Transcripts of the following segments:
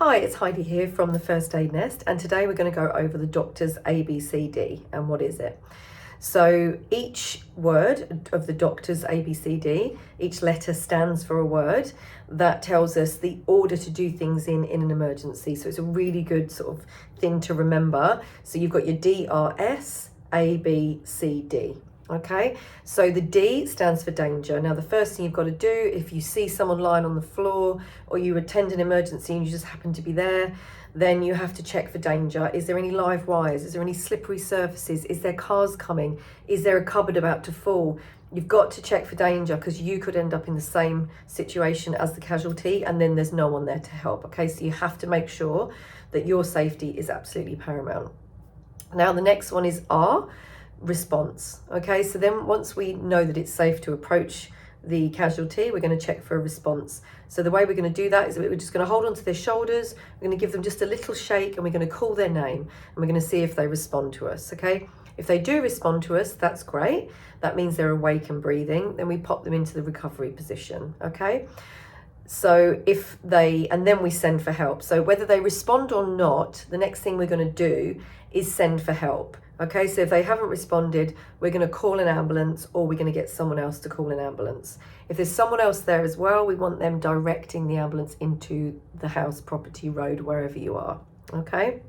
Hi, it's Heidi here from the First Aid Nest, and today we're going to go over the doctor's ABCD. And what is it? So each word of the doctor's ABCD, each letter stands for a word that tells us the order to do things in an emergency. So it's a really good sort of thing to remember. So you've got your DRSABCD. Okay, so the D stands for danger. Now the first thing you've got to do, if you see someone lying on the floor or you attend an emergency and you just happen to be there, then you have to check for danger. Is there any live wires? Is there any slippery surfaces? Is there cars coming? Is there a cupboard about to fall? You've got to check for danger because you could end up in the same situation as the casualty and then there's no one there to help. Okay, so you have to make sure that your safety is absolutely paramount. Now the next one is R, response. Okay, so then once we know that it's safe to approach the casualty, we're going to check for a response. So the way we're going to do that is we're just going to hold onto their shoulders, we're going to give them just a little shake, and we're going to call their name, and we're going to see if they respond to us. Okay, if they do respond to us, that's great. That means they're awake and breathing. Then we pop them into the recovery position. Okay, so and then we send for help. So whether they respond or not, the next thing we're going to do is send for help. Okay, so if they haven't responded, we're going to call an ambulance or we're going to get someone else to call an ambulance. If there's someone else there as well, we want them directing the ambulance into the house, property, road, wherever you are. Okay,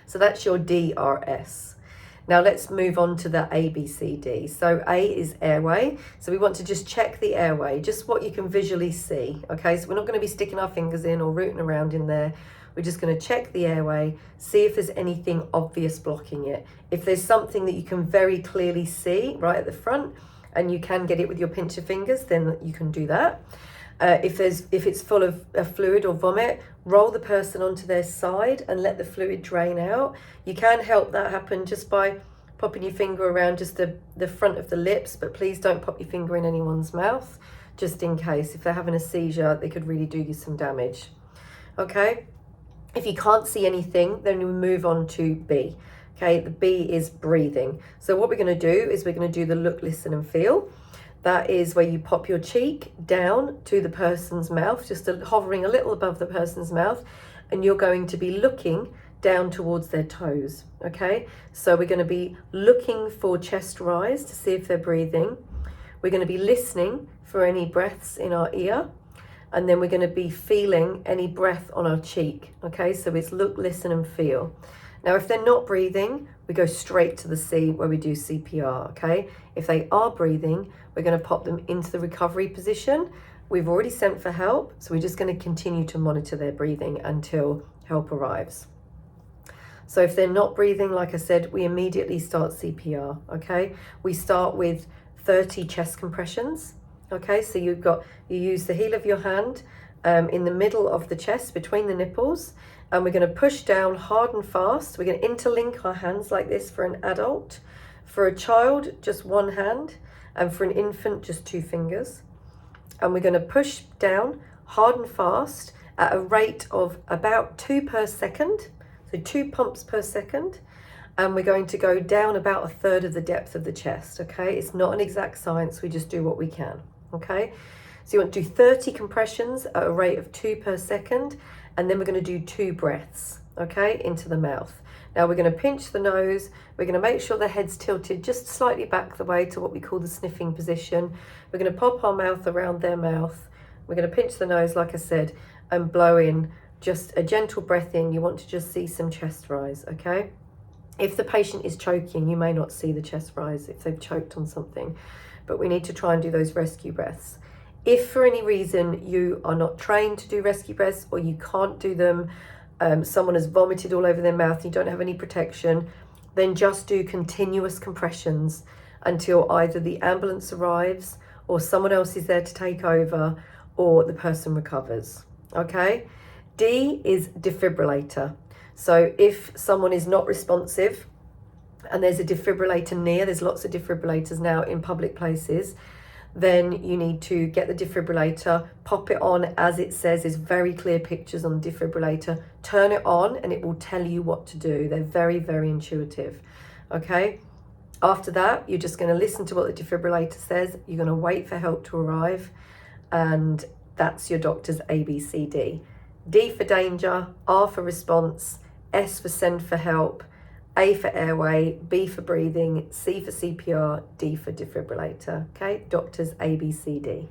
so that's your DRS. Now let's move on to the ABCD. So A is airway. So we want to just check the airway, just what you can visually see. Okay, so we're not going to be sticking our fingers in or rooting around in there. We're just going to check the airway, see if there's anything obvious blocking it. If there's something that you can very clearly see right at the front and you can get it with your pinch of fingers, then you can do that. If it's full of fluid or vomit, roll the person onto their side and let the fluid drain out. You can help that happen just by popping your finger around just the front of the lips, but please don't pop your finger in anyone's mouth, just in case. If they're having a seizure, they could really do you some damage. Okay. If you can't see anything, then we move on to B. Okay, the B is breathing. So what we're going to do is we're going to do the look, listen and feel. That is where you pop your cheek down to the person's mouth, just hovering a little above the person's mouth, and you're going to be looking down towards their toes. Okay, so we're going to be looking for chest rise to see if they're breathing. We're going to be listening for any breaths in our ear. And then we're going to be feeling any breath on our cheek. Okay, so it's look, listen and feel. Now, if they're not breathing, we go straight to the C where we do CPR. Okay, if they are breathing, we're going to pop them into the recovery position. We've already sent for help, so we're just going to continue to monitor their breathing until help arrives. So if they're not breathing, like I said, we immediately start CPR. Okay, we start with 30 chest compressions. Okay, so you use the heel of your hand in the middle of the chest between the nipples, and we're going to push down hard and fast. We're going to interlink our hands like this for an adult. For a child, just one hand, and for an infant, just 2 fingers. And we're going to push down hard and fast at a rate of about 2 per second, so 2 pumps per second. And we're going to go down about 1/3 of the depth of the chest. Okay, it's not an exact science, we just do what we can. Okay, so you want to do 30 compressions at a rate of 2 per second, and then we're going to do 2 breaths, okay, into the mouth. Now we're going to pinch the nose, we're going to make sure the head's tilted just slightly back the way to what we call the sniffing position. We're going to pop our mouth around their mouth, we're going to pinch the nose like I said, and blow in just a gentle breath in. You want to just see some chest rise. Okay, if the patient is choking, you may not see the chest rise if they've choked on something, but we need to try and do those rescue breaths. If for any reason you are not trained to do rescue breaths or you can't do them, someone has vomited all over their mouth, you don't have any protection, then just do continuous compressions until either the ambulance arrives or someone else is there to take over or the person recovers. Okay, D is defibrillator. So if someone is not responsive and there's a defibrillator near, there's lots of defibrillators now in public places, then you need to get the defibrillator, pop it on as it says. There's very clear pictures on the defibrillator. Turn it on and it will tell you what to do. They're very, very intuitive. Okay, after that, you're just going to listen to what the defibrillator says. You're going to wait for help to arrive, and that's your doctor's ABCD. D for danger, R for response, S for send for help, A for airway, B for breathing, C for CPR, D for defibrillator. Okay, doctors ABCD.